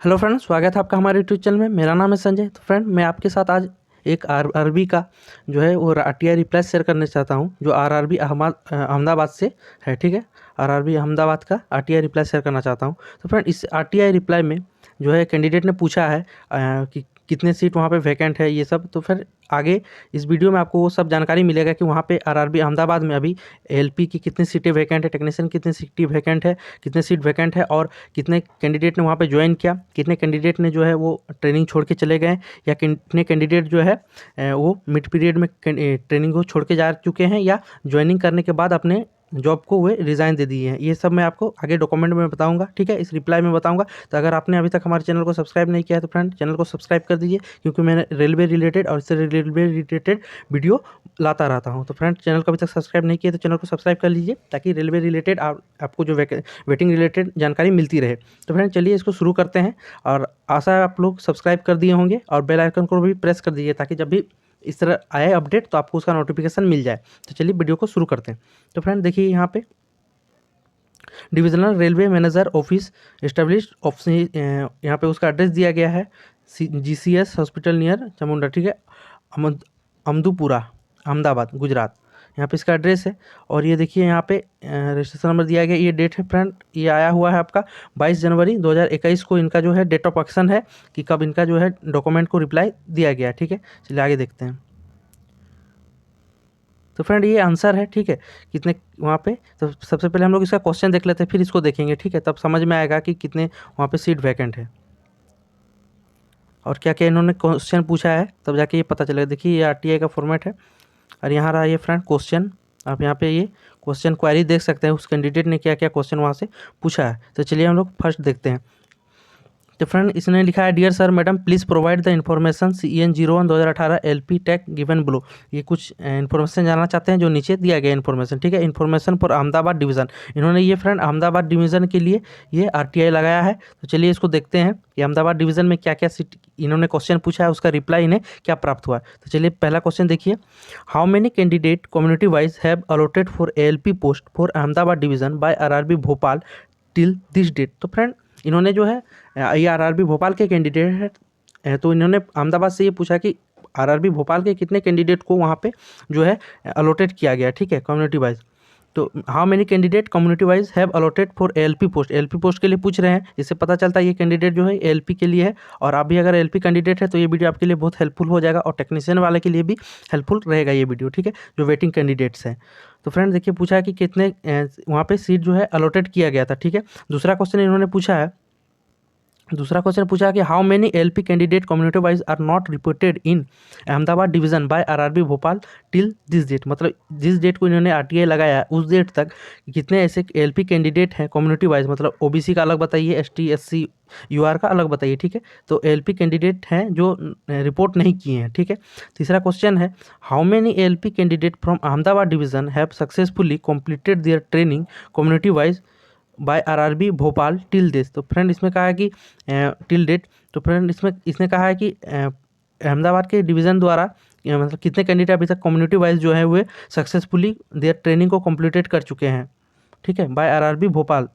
Hello friend, स्वागत है आपका हमारे यूट्यूब चैनल में। मेरा नाम है संजय। तो फ्रेंड, मैं आपके साथ आज एक आरआरबी का जो है वो आरटीआई रिप्लाई शेयर करना चाहता हूं, जो आरआरबी अहमदाबाद से है। ठीक है, आरआरबी अहमदाबाद का आरटीआई रिप्लाई शेयर करना चाहता हूं। तो फ्रेंड, इस आरटीआई रिप्लाई में जो है कैंडिडेट ने पूछा है कि कितने सीट वहाँ पे वैकेंट है, ये सब। तो फिर आगे इस वीडियो में आपको वो सब जानकारी मिलेगा कि वहाँ पे आरआरबी अहमदाबाद में अभी एलपी की कितनी सीटें वैकेंट है, टेक्नीशियन कितनी सीटें वैकेंट है, कितने सीट वैकेंट है, और कितने कैंडिडेट ने वहाँ पे ज्वाइन किया, कितने कैंडिडेट ने जो है वो ट्रेनिंग छोड़ के चले गए, या कितने कैंडिडेट जो है वो मिड पीरियड में ट्रेनिंग को छोड़ के जा चुके हैं, या ज्वाइनिंग करने के बाद अपने जॉब को वे रिज़ाइन दे दिए हैं। ये सब मैं आपको आगे डॉक्यूमेंट में बताऊंगा। ठीक है, इस रिप्लाई में बताऊंगा। तो अगर आपने अभी तक हमारे चैनल को सब्सक्राइब नहीं किया है तो फ्रेंड, चैनल को सब्सक्राइब कर दीजिए, क्योंकि मैं रेलवे रिलेटेड और इससे रेलवे रिलेटेड वीडियो लाता रहता हूं। तो फ्रेंड, चैनल को अभी तक सब्सक्राइब नहीं किया तो चैनल को सब्सक्राइब कर लीजिए, ताकि रेलवे रिलेटेड आपको जो वेटिंग रिलेटेड जानकारी मिलती रहे। तो फ्रेंड, चलिए इसको शुरू करते हैं। और आशा है आप लोग सब्सक्राइब कर दिए होंगे और बेल आइकन को भी प्रेस कर दीजिए, ताकि जब भी इस तरह आए अपडेट तो आपको उसका नोटिफिकेशन मिल जाए। तो चलिए वीडियो को शुरू करते हैं। तो फ्रेंड देखिए, यहाँ पे divisional railway manager office established office, यहाँ पे उसका एड्रेस दिया गया है, जीसीएस हॉस्पिटल नियर चामुंडा। ठीक है, अमदुपुरा, अहमदाबाद, गुजरात। यहाँ पे इसका एड्रेस है। और ये देखिए, यहाँ पे रजिस्ट्रेशन नंबर दिया गया। ये डेट है फ्रेंड, ये आया हुआ है आपका 22 जनवरी 2021 को। इनका जो है डेट ऑफ एक्शन है कि कब इनका जो है डॉक्यूमेंट को रिप्लाई दिया गया। ठीक है, चलिए आगे देखते हैं। तो फ्रेंड, ये आंसर है। ठीक है, कितने वहाँ पे। तो सबसे पहले हम लोग इसका क्वेश्चन देख लेते हैं, फिर इसको देखेंगे। ठीक है, तब समझ में आएगा कि कितने वहाँ पे सीट वैकेंट है और क्या क्या इन्होंने क्वेश्चन पूछा है, तब जाके ये पता चलेगा। देखिए, ये आरटीआई का फॉर्मेट है और यहाँ रहा ये फ्रेंड क्वेश्चन। आप यहाँ पे ये क्वेश्चन क्वेरी देख सकते हैं, उस कैंडिडेट ने क्या क्या क्वेश्चन वहाँ से पूछा है। तो चलिए हम लोग फर्स्ट देखते हैं। तो फ्रेंड, इसने लिखा है, dear sir madam, please provide the information CN01 2018 LP tag given below. ये कुछ इन्फॉर्मेशन जानना चाहते हैं जो नीचे दिया गया इन्फॉर्मेशन। ठीक है, इन्फॉर्मेशन फॉर अहमदाबाद डिवीज़न। इन्होंने ये फ्रेंड अहमदाबाद डिवीज़न के लिए ये आरटीआई लगाया है। तो चलिए इसको देखते हैं कि अहमदाबाद डिवीज़न में क्या क्या सीट इन्होंने क्वेश्चन पूछा है, उसका रिप्लाई इन्हें क्या प्राप्त हुआ है। तो चलिए पहला क्वेश्चन देखिए, how many candidate community wise have allotted for ALP post for Ahmedabad division by RRB Bhopal till this date. तो फ्रेंड, इन्होंने जो है ये आरआरबी भोपाल के कैंडिडेट है। तो इन्होंने अहमदाबाद से ये पूछा कि आरआरबी भोपाल के कितने कैंडिडेट को वहाँ पे जो है अलॉटेड किया गया। ठीक है, कम्युनिटी वाइज। तो how many candidate community wise have allotted for LP post. LP post के लिए पूछ रहे हैं, इससे पता चलता है ये कैंडिडेट जो है एलपी के लिए है। और आप भी अगर एलपी कैंडिडेट है तो ये वीडियो आपके लिए बहुत हेल्पफुल हो जाएगा, और टेक्नीशियन वाले के लिए भी हेल्पफुल रहेगा ये वीडियो। ठीक है, जो वेटिंग कैंडिडेट्स हैं। तो फ्रेंड देखिए, पूछा है कि कितने वहाँ पे सीट जो है अलॉटेड किया गया था। ठीक है, दूसरा क्वेश्चन इन्होंने पूछा है, कि how many LP candidate community wise are not reported in Ahmedabad division by RRB Bhopal till this date. मतलब जिस डेट को इन्होंने आरटीआई लगाया है उस डेट तक कितने ऐसे एलपी कैंडिडेट हैं कम्युनिटी वाइज, मतलब ओबीसी का अलग बताइए, एसटी एससी यूआर का अलग बताइए। ठीक है, तो एलपी कैंडिडेट हैं जो रिपोर्ट नहीं किए हैं। ठीक है, तीसरा क्वेश्चन है, how many LP candidate from Ahmedabad division have successfully completed their training community wise by RRB Bhopal till date. तो फ्रेंड इसमें कहा है कि टिल डेट। तो फ्रेंड इसने कहा है कि अहमदाबाद के डिवीज़न द्वारा मतलब कितने कैंडिडेट अभी तक कम्युनिटी वाइज जो है वे सक्सेसफुली देयर ट्रेनिंग को कंप्लीटेड कर चुके हैं। ठीक है, बाय आरआरबी भोपाल।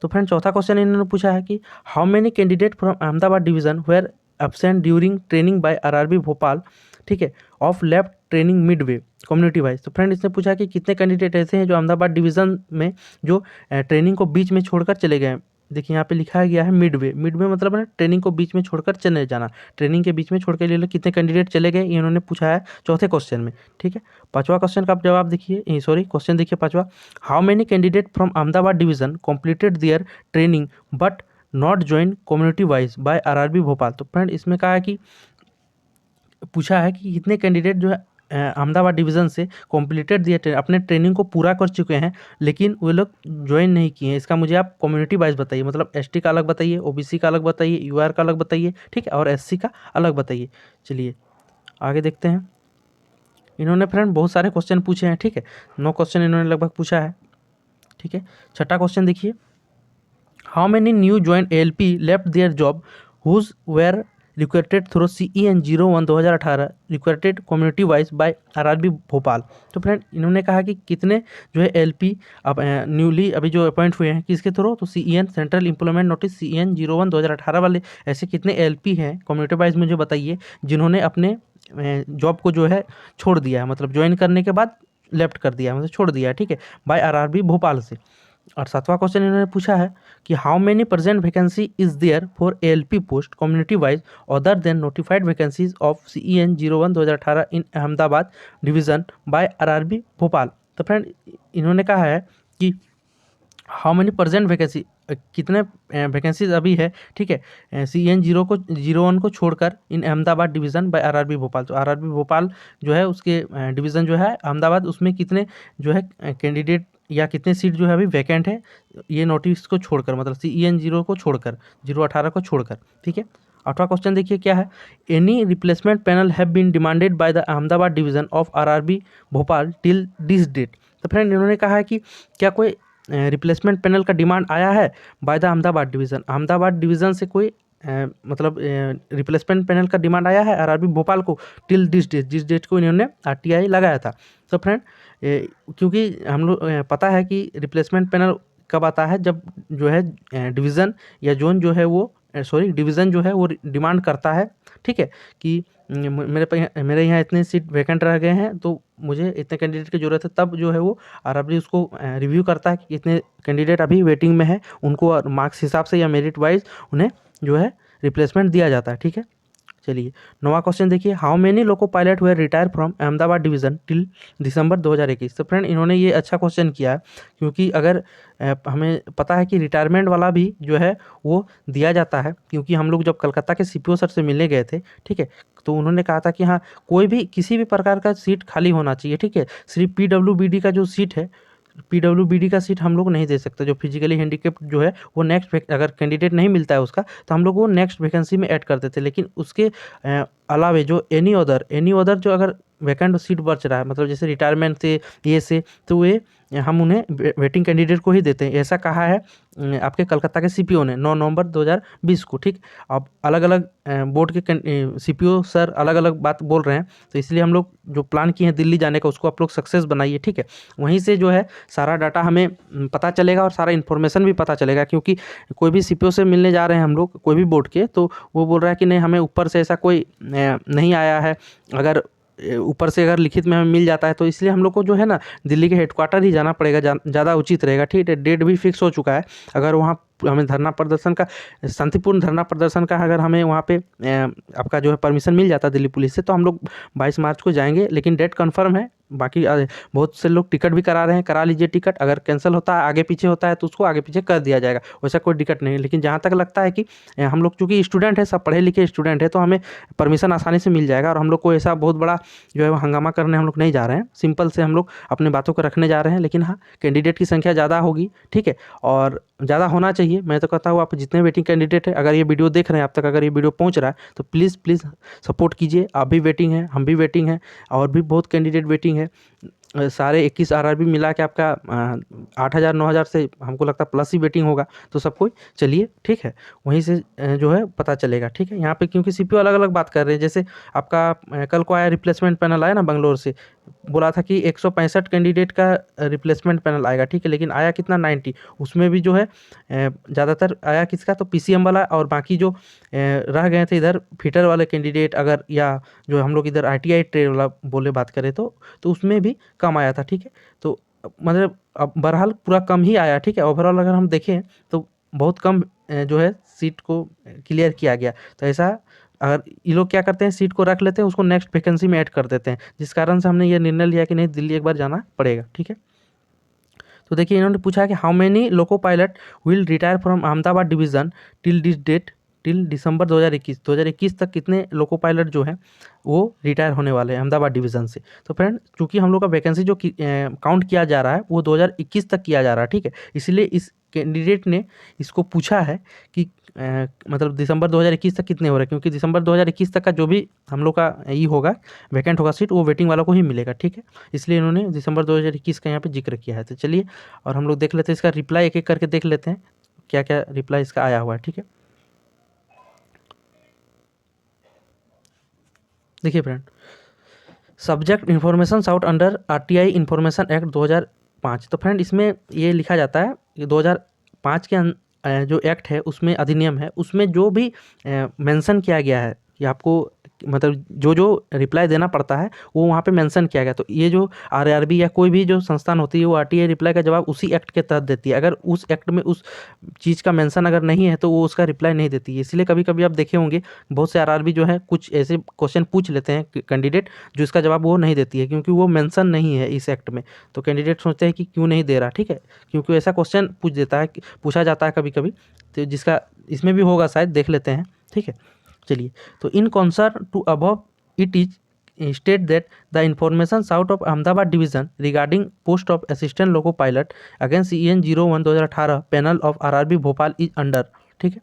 तो फ्रेंड चौथा क्वेश्चन इन्होंने पूछा है कि how many candidate from Ahmedabad division were absent during training by RRB Bhopal. ठीक है, of left training midway community wise. तो फ्रेंड इसने पूछा कि कितने कैंडिडेट ऐसे हैं जो अहमदाबाद डिवीज़न में जो ट्रेनिंग को बीच में छोड़कर चले गए। देखिए यहाँ पे लिखा गया है मिडवे। मिडवे मतलब है ट्रेनिंग को बीच में छोड़कर चले जाना, ट्रेनिंग के बीच में छोड़ के ले लो, कितने कैंडिडेट चले गए ये इन्होंने पूछा है चौथे क्वेश्चन में। ठीक है, पांचवा क्वेश्चन का आप जवाब देखिए, सॉरी क्वेश्चन देखिए पांचवा, how many candidate from Ahmedabad division completed their training but not join community wise by RRB Bhopal. तो फ्रेंड इसमें कहा है कि पूछा है कि कितने कैंडिडेट जो है अहमदाबाद डिवीज़न से कम्प्लीटेड दिए अपने ट्रेनिंग को पूरा कर चुके हैं, लेकिन वे लोग ज्वाइन नहीं किए हैं। इसका मुझे आप कम्युनिटी वाइज बताइए, मतलब एसटी का अलग बताइए, ओबीसी का अलग बताइए, यूआर का अलग बताइए। ठीक है, और एससी का अलग बताइए। चलिए आगे देखते हैं। इन्होंने फ्रेंड बहुत सारे क्वेश्चन पूछे हैं। ठीक है, 9 क्वेश्चन इन्होंने लगभग पूछा है। ठीक है, छठा क्वेश्चन देखिए, how many new join LP left their job who were recruited through CEN 01 2018 recruited community wise by RRB Bhopal. तो फ्रेंड इन्होंने कहा कि कितने जो है LP अब न्यूली अभी जो अपॉइंट हुए हैं किसके थ्रू, तो CEN central employment notice CEN 01 2018 वाले ऐसे कितने LP हैं कम्युनिटी वाइज मुझे बताइए जिन्होंने अपने जॉब को जो है छोड़ दिया है, मतलब ज्वाइन करने के बाद लेफ्ट कर दिया है, मतलब छोड़ दिया है, ठीक है, बाय RRB भोपाल से। और 7वां क्वेश्चन इन्होंने पूछा है कि how many present vacancy is there for ALP post community wise other than notified vacancies of CEN 01 2018 in Ahmedabad division by RRB Bhopal. तो फ्रेंड इन्होंने कहा है कि हाउ मेनी प्रेजेंट वैकेंसी, कितने वैकेंसीज अभी है, ठीक है, CEN 01 को छोड़कर in Ahmedabad division by RRB Bhopal. तो RRB भोपाल जो है उसके डिवीज़न जो है अहमदाबाद, उसमें कितने जो है कैंडिडेट या कितने सीट जो है अभी वैकेंट है ये नोटिस को छोड़कर, मतलब CEN 0 को छोड़कर 018 को छोड़कर, ठीक है। 8वां क्वेश्चन देखिए क्या है, any replacement panel have been demanded by the Ahmedabad division of RRB Bhopal till this date. तो फ्रेंड इन्होंने कहा है कि क्या कोई रिप्लेसमेंट पैनल का डिमांड आया है bye the Ahmedabad division, Ahmedabad division से कोई मतलब रिप्लेसमेंट पैनल का डिमांड आया है RRB भोपाल को टिल दिस डेट, जिस डेट को इन्होंने RTI लगाया था। तो फ्रेंड क्योंकि हम लोग पता है कि रिप्लेसमेंट पैनल कब आता है, जब जो है डिवीज़न या जोन जो है वो डिवीज़न जो है वो डिमांड करता है, ठीक है, कि मेरे यहाँ इतने सीट वैकेंट रह गए हैं तो मुझे इतने कैंडिडेट की ज़रूरत है, तब जो है वो RRB उसको रिव्यू करता है कि इतने कैंडिडेट अभी वेटिंग में है, उनको मार्क्स हिसाब से या मेरिट वाइज उन्हें जो है रिप्लेसमेंट दिया जाता है, ठीक है। चलिए 9वां क्वेश्चन देखिए, हाउ मेनी लोको पायलट हुए retire from Ahmedabad division till December 2021। तो फ्रेंड इन्होंने ये अच्छा क्वेश्चन किया है क्योंकि अगर हमें पता है कि रिटायरमेंट वाला भी जो है वो दिया जाता है, क्योंकि हम लोग जब कलकत्ता के CPO सर से मिलने गए थे, ठीक है, तो उन्होंने कहा था कि हाँ कोई भी किसी भी प्रकार का सीट खाली होना चाहिए, ठीक है, सिर्फ PWBD का जो सीट है, PWBD का सीट हम लोग नहीं दे सकते, जो फिजिकली हैंडीकेप्ड जो है वो नेक्स्ट अगर कैंडिडेट नहीं मिलता है उसका तो हम लोग वो नेक्स्ट वैकेंसी में ऐड कर देते, लेकिन उसके अलावे जो एनी अदर जो अगर वैकेंट सीट बच रहा है, मतलब जैसे रिटायरमेंट से ये से, तो ये हम उन्हें वेटिंग कैंडिडेट को ही देते हैं, ऐसा कहा है आपके कलकत्ता के CPO ने 9 नवंबर 2020 को, ठीक। अब अलग अलग बोर्ड के CPO सर अलग अलग बात बोल रहे हैं, तो इसलिए हम लोग जो प्लान किए हैं दिल्ली जाने का उसको आप लोग सक्सेस बनाइए, ठीक है, वहीं से जो है सारा डाटा हमें पता चलेगा और सारा इन्फॉर्मेशन भी पता चलेगा, क्योंकि कोई भी CPO से मिलने जा रहे हैं हम लोग कोई भी बोर्ड के, तो वो बोल रहा है कि नहीं हमें ऊपर से ऐसा कोई नहीं आया है, अगर ऊपर से अगर लिखित में हमें मिल जाता है तो इसलिए हम लोग को जो है ना दिल्ली के हेडक्वार्टर ही जाना पड़ेगा, ज़्यादा उचित रहेगा, ठीक है। डेट भी फिक्स हो चुका है, अगर वहाँ हमें धरना प्रदर्शन का शांतिपूर्ण धरना प्रदर्शन का अगर हमें वहाँ पे आपका जो है परमिशन मिल जाता है दिल्ली पुलिस से, तो हम लोग 22 मार्च को जाएंगे, लेकिन डेट कंफर्म है। बाकी बहुत से लोग टिकट भी करा रहे हैं, करा लीजिए टिकट, अगर कैंसिल होता है आगे पीछे होता है तो उसको आगे पीछे कर दिया जाएगा, वैसा कोई दिक्कत नहीं है। लेकिन जहाँ तक लगता है कि हम लोग चूँकि स्टूडेंट है, सब पढ़े लिखे स्टूडेंट है, तो हमें परमिशन आसानी से मिल जाएगा और हम लोग को ऐसा बहुत बड़ा जो है वो हंगामा करने हम लोग नहीं जा रहे हैं, सिंपल से हम लोग अपनी बातों को रखने जा रहे हैं। लेकिन हाँ कैंडिडेट की संख्या ज़्यादा होगी, ठीक है, और ज़्यादा होना चाहिए। मैं तो कहता हूँ आप जितने वेटिंग कैंडिडेट है, अगर ये वीडियो देख रहे हैं आप तक, अगर ये वीडियो पहुँच रहा है तो प्लीज़ सपोर्ट कीजिए, आप भी वेटिंग है, हम भी वेटिंग है, और भी बहुत कैंडिडेट वेटिंग है। सारे 21 RRB मिला के आपका 8,000 9,000 से हमको लगता है प्लस ही वेटिंग होगा, तो सब कोई चलिए, ठीक है, वहीं से जो है पता चलेगा, ठीक है। यहाँ पे क्योंकि CPO अलग अलग बात कर रहे हैं, जैसे आपका कल को आया रिप्लेसमेंट पैनल आया ना बेंगलोर से, बोला था कि 165 कैंडिडेट का रिप्लेसमेंट पैनल आएगा, ठीक है, लेकिन आया कितना 90, उसमें भी जो है ज़्यादातर आया किसका, तो PCM वाला, और बाकी जो रह गए थे इधर फिटर वाले कैंडिडेट, अगर या जो हम लोग इधर ITI ट्रेड वाला बोले बात करें तो उसमें भी कम आया था, ठीक है। तो मतलब अब बहरहाल पूरा कम ही आया, ठीक है, ओवरऑल अगर हम देखें तो बहुत कम जो है सीट को क्लियर किया गया। तो ऐसा अगर ये लोग क्या करते हैं, सीट को रख लेते हैं, उसको नेक्स्ट वैकेंसी में ऐड कर देते हैं, जिस कारण से हमने ये निर्णय लिया कि नहीं दिल्ली एक बार जाना पड़ेगा, ठीक है। तो देखिए इन्होंने पूछा कि how many loco pilot will retire from Ahmedabad division till this date, till December 2021 तक कितने लोको पायलट जो हैं वो रिटायर होने वाले हैं अहमदाबाद डिवीज़न से। तो फ्रेंड चूंकि हम लोग का वैकेंसी जो काउंट किया जा रहा है वो 2021 तक किया जा रहा है, ठीक है, इसलिए इस कैंडिडेट ने इसको पूछा है कि मतलब दिसंबर 2021 तक कितने हो रहे हैं, क्योंकि दिसंबर 2021 तक का जो भी हम लोग का ये होगा वैकेंट होगा सीट, वो वेटिंग वालों को ही मिलेगा, ठीक है, इसलिए इन्होंने दिसंबर 2021 का यहाँ पे जिक्र किया है। तो चलिए और हम लोग देख लेते हैं इसका रिप्लाई, एक एक करके देख लेते हैं क्या क्या रिप्लाई इसका आया हुआ है, ठीक है। देखिए friend, subject information sought under RTI information act 2005। तो फ्रेंड इसमें ये लिखा जाता है कि 2005 के जो एक्ट है उसमें, अधिनियम है, उसमें जो भी मेंशन किया गया है कि आपको मतलब जो जो रिप्लाई देना पड़ता है वो वहाँ पे मेंशन किया गया। तो ये जो आरआरबी या कोई भी जो संस्थान होती है वो आरटीआई रिप्लाई का जवाब उसी एक्ट के तहत देती है। अगर उस एक्ट में उस चीज़ का मेंशन अगर नहीं है तो वो उसका रिप्लाई नहीं देती है। इसलिए कभी कभी आप देखे होंगे बहुत से आरआरबी जो है कुछ ऐसे क्वेश्चन पूछ लेते हैं कैंडिडेट जो इसका जवाब वो नहीं देती है, क्योंकि वो मेंशन नहीं है इस एक्ट में। तो कैंडिडेट सोचते हैं कि क्यों नहीं दे रहा, ठीक है, क्योंकि ऐसा क्वेश्चन पूछा जाता है कभी कभी, तो जिसका इसमें भी होगा शायद, देख लेते हैं, ठीक है। चलिए, तो in concern to above it is state that the information sought of Ahmedabad division regarding post of assistant loco pilot against CN 01 2018 panel of RRB Bhopal is under, ठीक है।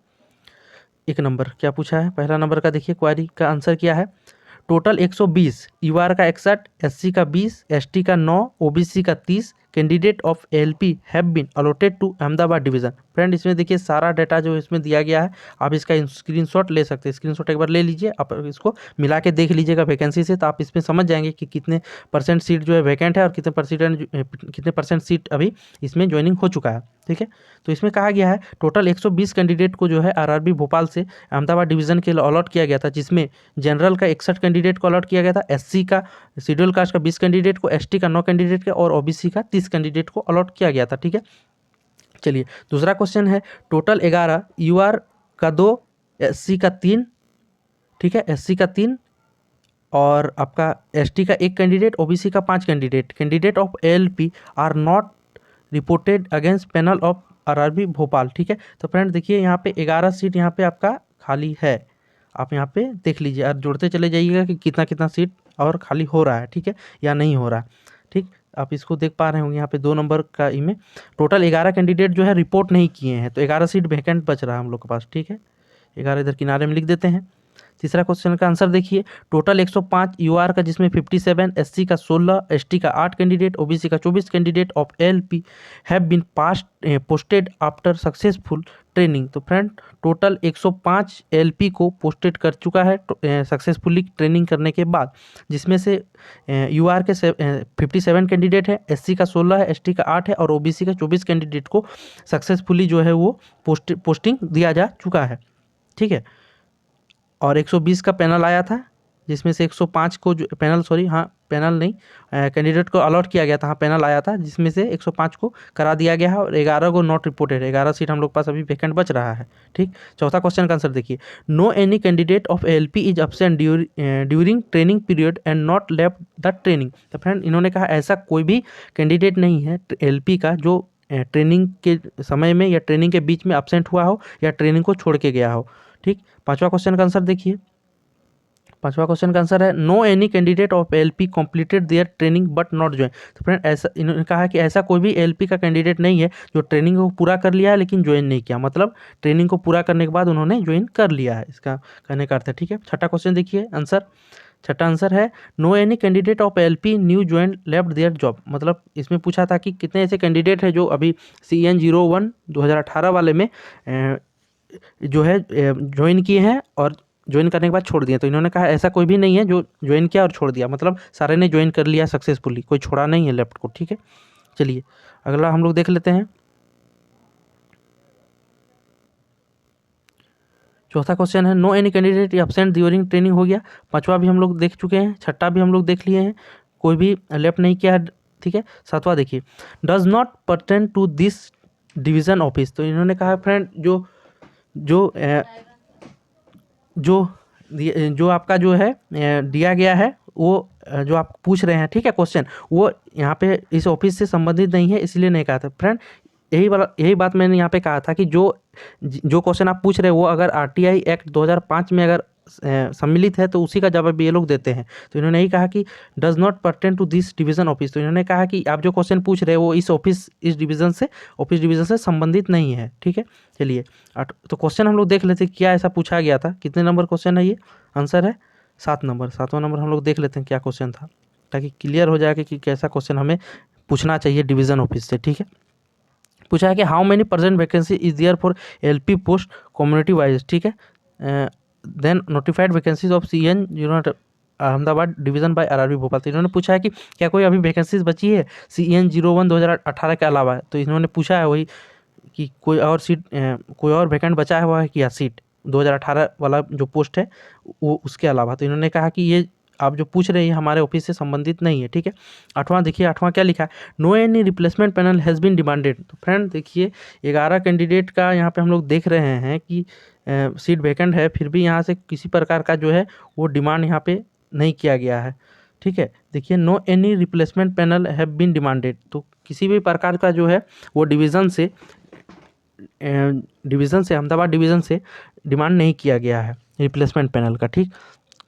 एक नंबर क्या पूछा है, पहला नंबर का देखिए, क्वारी का आंसर क्या है। टोटल 120, यूआर का 61, SC का 20, ST का 9, OBC का 30 candidate of LP have been allotted to Ahmedabad division. Friend इसमें देखिए सारा डाटा जो इसमें दिया गया है, आप इसका स्क्रीनशॉट ले सकते हैं। स्क्रीनशॉट एक बार ले लीजिए, आप इसको मिला के देख लीजिएगा वैकेंसी से, तो आप इसमें समझ जाएंगे कि कितने परसेंट सीट जो है वैकेंट है और कितने परसेंट सीट अभी इसमें ज्वाइनिंग हो चुका है, ठीक है। तो इसमें कहा गया है टोटल 120 कैंडिडेट को जो है आरआरबी भोपाल से अहमदाबाद डिवीजन के लिए अलॉट किया गया था, जिसमें जनरल का 61 कैंडिडेट को अलॉट किया गया था, SC का शेड्यूल कास्ट का 20 कैंडिडेट को, ST का 9 कैंडिडेट का और OBC का 30 कैंडिडेट को अलॉट किया गया था, ठीक है। चलिए, दूसरा क्वेश्चन है टोटल 11, UR का 2, SC का 3, ठीक है, SC का 3 और आपका ST का 1 कैंडिडेट, OBC का 5 candidate of ALP are not reported against panel of RRB Bhopal, ठीक है। तो फ्रेंड देखिए यहाँ पे 11 सीट यहाँ पे आपका खाली है, आप यहाँ पे देख लीजिए और जोड़ते चले जाइएगा कि कितना कितना सीट और खाली हो रहा है, ठीक है, या नहीं हो रहा है, ठीक। आप इसको देख पा रहे होंगे यहाँ पे 2 नंबर का में टोटल 11 कैंडिडेट जो है रिपोर्ट नहीं किए हैं, तो 11 सीट वैकेंट बच रहा है हम लोग के पास, ठीक है। 11 इधर किनारे में लिख देते हैं। तीसरा क्वेश्चन का आंसर देखिए, टोटल 105 यूआर का, जिसमें 57, SC का 16, ST का 8 कैंडिडेट, OBC का 24 candidate of LP have been posted after successful training. तो फ्रेंड टोटल 105 LP को पोस्टेड कर चुका है सक्सेसफुली ट्रेनिंग करने के बाद, जिसमें से UR के 57 कैंडिडेट है, SC का 16 है, ST का 8 है और OBC का 24 कैंडिडेट को सक्सेसफुली जो है वो पोस्टिंग दिया जा चुका है, ठीक है। और 120 का पैनल आया था, जिसमें से 105 को जो पैनल नहीं, कैंडिडेट को अलॉट किया गया था, हाँ पैनल आया था, जिसमें से 105 को करा दिया गया है और 11 को नॉट रिपोर्टेड, 11 सीट हम लोग पास अभी वैकेंट बच रहा है, ठीक। चौथा क्वेश्चन का आंसर देखिए, no any candidate of LP is absent during training period and not left the training. तो फ्रेंड इन्होंने कहा ऐसा कोई भी कैंडिडेट नहीं है LP का जो ट्रेनिंग के समय में या ट्रेनिंग के बीच में एब्सेंट हुआ हो या ट्रेनिंग को छोड़ के गया हो, ठीक। पांचवा क्वेश्चन का आंसर देखिए, पांचवा क्वेश्चन का आंसर है no any candidate of LP completed their training but not join. तो फ्रेंड ऐसा इन्होंने कहा कि ऐसा कोई भी LP का कैंडिडेट नहीं है जो ट्रेनिंग को पूरा कर लिया है लेकिन ज्वाइन नहीं किया, मतलब ट्रेनिंग को पूरा करने के बाद उन्होंने ज्वाइन कर लिया है, इसका कहने का अर्थ है, ठीक है। छठा क्वेश्चन देखिए आंसर, छठा आंसर है no any candidate of LP new join left their job. मतलब इसमें पूछा था कि कितने ऐसे कैंडिडेट हैं जो अभी CN 01 2018 वाले में जो है ज्वाइन किए हैं और ज्वाइन करने के बाद छोड़ दिए। तो इन्होंने कहा ऐसा कोई भी नहीं है जो ज्वाइन किया और छोड़ दिया, मतलब सारे ने ज्वाइन कर लिया सक्सेसफुली, कोई छोड़ा नहीं है लेफ्ट को, ठीक है। चलिए अगला हम लोग देख लेते हैं। चौथा क्वेश्चन है no any candidate absent during training, हो गया। पांचवा भी हम लोग देख चुके हैं, छठा भी हम लोग देख लिए हैं, कोई भी लेफ्ट नहीं किया है, ठीक है। सातवां देखिए, does not pertain to this division office. तो इन्होंने कहा फ्रेंड जो जो जो जो आपका जो है दिया गया है वो जो आप पूछ रहे हैं, ठीक है, क्वेश्चन वो यहाँ पे इस ऑफिस से संबंधित नहीं है, इसलिए नहीं कहा था फ्रेंड। यही बात मैंने यहाँ पे कहा था कि जो क्वेश्चन आप पूछ रहे हैं वो अगर RTI एक्ट 2005 में अगर सम्मिलित है तो उसी का जवाब ये लोग देते हैं। तो इन्होंने यही कहा कि does not pertain to this division office. तो इन्होंने कहा कि आप जो क्वेश्चन पूछ रहे हैं वो इस डिवीज़न से संबंधित नहीं है, ठीक है। चलिए तो क्वेश्चन हम लोग देख लेते हैं क्या ऐसा पूछा गया था, कितने नंबर क्वेश्चन है ये, आंसर है 7 नंबर। 7वां नंबर हम लोग देख लेते हैं क्या क्वेश्चन था, ताकि क्लियर हो जाए कि कैसा क्वेश्चन हमें पूछना चाहिए डिवीज़न ऑफिस से, ठीक है। पूछा है कि how many percent vacancy is there for LP post community wise, ठीक है। Then notified vacancies of CN 01 Ahmedabad division by RRB Bhopal. तो इन्होंने पूछा है कि क्या कोई अभी वैकेंसीज बची है CEN 01 2018 के अलावा। तो इन्होंने पूछा है वही कि कोई और सीट कोई और वैकेंट बचा हुआ है कि या सीट 2018 वाला जो पोस्ट है वो उसके अलावा। तो इन्होंने कहा कि ये आप जो पूछ रहे हैं हमारे ऑफिस से संबंधित नहीं है, ठीक है। 8वां देखिए, 8वां क्या लिखा है, no any replacement panel has been demanded. तो फ्रेंड देखिए 11 कैंडिडेट का यहाँ पे हम लोग देख रहे हैं कि सीट वैकेंट है, फिर भी यहाँ से किसी प्रकार का जो है वो डिमांड यहाँ पे नहीं किया गया है, ठीक है। देखिए no any replacement panel have been demanded, तो किसी भी प्रकार का जो है वो डिवीज़न से अहमदाबाद डिवीज़न से डिमांड नहीं किया गया है रिप्लेसमेंट पैनल का, ठीक।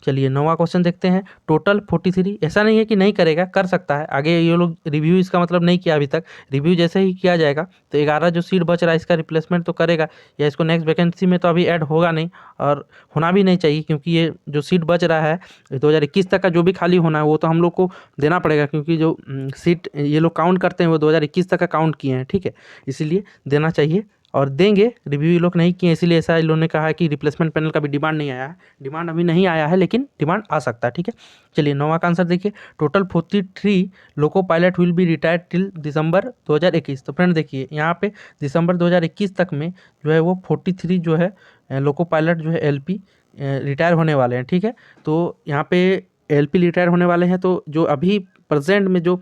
चलिए 9वां क्वेश्चन देखते हैं, टोटल 43, ऐसा नहीं है कि नहीं करेगा, कर सकता है आगे। ये लोग रिव्यू इसका मतलब नहीं किया अभी तक, रिव्यू जैसे ही किया जाएगा तो 11 जो सीट बच रहा है इसका रिप्लेसमेंट तो करेगा, या इसको नेक्स्ट वैकेंसी में तो अभी ऐड होगा नहीं और होना भी नहीं चाहिए, क्योंकि ये जो सीट बच रहा है 2021 तक का जो भी खाली होना है वो तो हम लोग को देना पड़ेगा, क्योंकि जो सीट ये लोग काउंट करते हैं वो 2021 तक का काउंट किए हैं, ठीक है। इसीलिए देना चाहिए और देंगे, रिव्यू ये लोग नहीं किए इसीलिए ऐसा इन लोगों ने कहा है कि रिप्लेसमेंट पैनल का भी डिमांड नहीं आया है। डिमांड अभी नहीं आया है लेकिन डिमांड आ सकता है, ठीक है। चलिए 9वां का आंसर देखिए, total 43 loco pilot will be retired till December 2021। तो फ्रेंड देखिए यहाँ पे दिसंबर 2021 तक में जो है वो 43 जो है लोको पायलट जो है LP रिटायर होने वाले हैं, ठीक है। तो यहाँ पे LP रिटायर होने वाले हैं, तो जो अभी प्रेजेंट में जो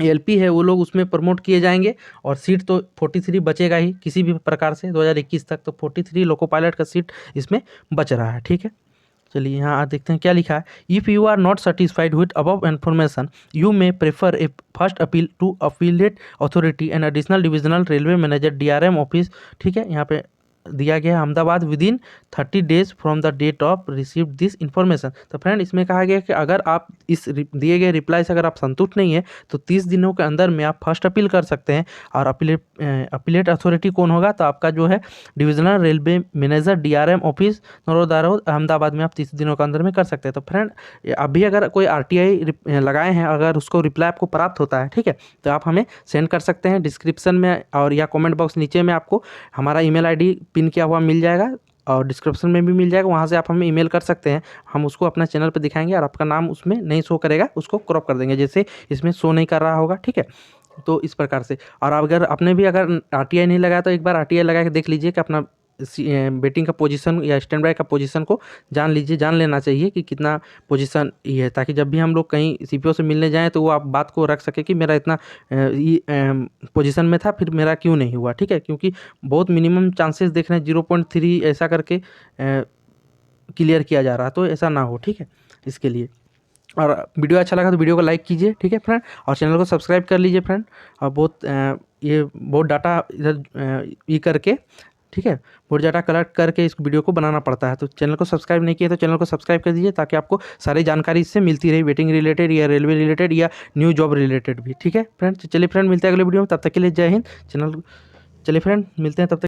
LP है वो लोग उसमें प्रमोट किए जाएंगे और सीट तो 43 बचेगा ही किसी भी प्रकार से 2021 तक, तो 43 लोको पायलट का सीट इसमें बच रहा है, ठीक है। चलिए यहाँ देखते हैं क्या लिखा है, if you are not satisfied with above information you may prefer a first appeal to appellate authority and additional divisional railway manager DRM office, ठीक है। यहाँ पे दिया गया है Ahmedabad within 30 days from the date of receive this information. तो friend इसमें कहा गया कि अगर आप इस दिए गए रिप्लाई से अगर आप संतुष्ट नहीं है तो 30 दिनों के अंदर में आप फर्स्ट अपील कर सकते हैं। और अपीलेट अथॉरिटी कौन होगा, तो आपका जो है divisional railway manager DRM office Naroda road Ahmedabad में आप 30 दिनों के अंदर में कर सकते हैं। तो फ्रेंड अभी अगर कोई RTI लगाए हैं, अगर उसको रिप्लाई आपको प्राप्त होता है, ठीक है, तो आप हमें सेंड कर सकते हैं डिस्क्रिप्शन में और या कमेंट बॉक्स नीचे में आपको हमारा email ID पिन किया हुआ मिल जाएगा और डिस्क्रिप्शन में भी मिल जाएगा, वहाँ से आप हमें ईमेल कर सकते हैं। हम उसको अपना चैनल पर दिखाएंगे और आपका नाम उसमें नहीं शो करेगा, उसको क्रॉप कर देंगे जैसे इसमें शो नहीं कर रहा होगा, ठीक है। तो इस प्रकार से, और अगर आपने भी अगर RTI नहीं लगाया तो एक बार RTI लगा के देख लीजिए कि अपना बेटिंग का पोजीशन या स्टैंड बाय का पोजीशन को जान लीजिए, जान लेना चाहिए कि कितना पोजीशन ये है, ताकि जब भी हम लोग कहीं CPO से मिलने जाएं तो वो आप बात को रख सके कि मेरा इतना पोजीशन में था फिर मेरा क्यों नहीं हुआ, ठीक है। क्योंकि बहुत मिनिमम चांसेस देख रहे हैं 0.3 ऐसा करके क्लियर किया जा रहा है, तो ऐसा ना हो, ठीक है। इसके लिए, और वीडियो अच्छा लगा तो वीडियो को लाइक कीजिए, ठीक है फ्रेंड, और चैनल को सब्सक्राइब कर लीजिए फ्रेंड। और बहुत डाटा इधर ये करके, ठीक है, बहुत डाटा कलेक्ट करके इस वीडियो को बनाना पड़ता है। तो चैनल को सब्सक्राइब नहीं किया तो चैनल को सब्सक्राइब कर दीजिए ताकि आपको सारी जानकारी इससे मिलती रही, वेटिंग रिलेटेड या रेलवे रिलेटेड या न्यू जॉब रिलेटेड भी, ठीक है फ्रेंड। चलिए फ्रेंड मिलते हैं अगले वीडियो में, तब तक के लिए जय हिंद। चलिए फ्रेंड मिलते हैं तब तक।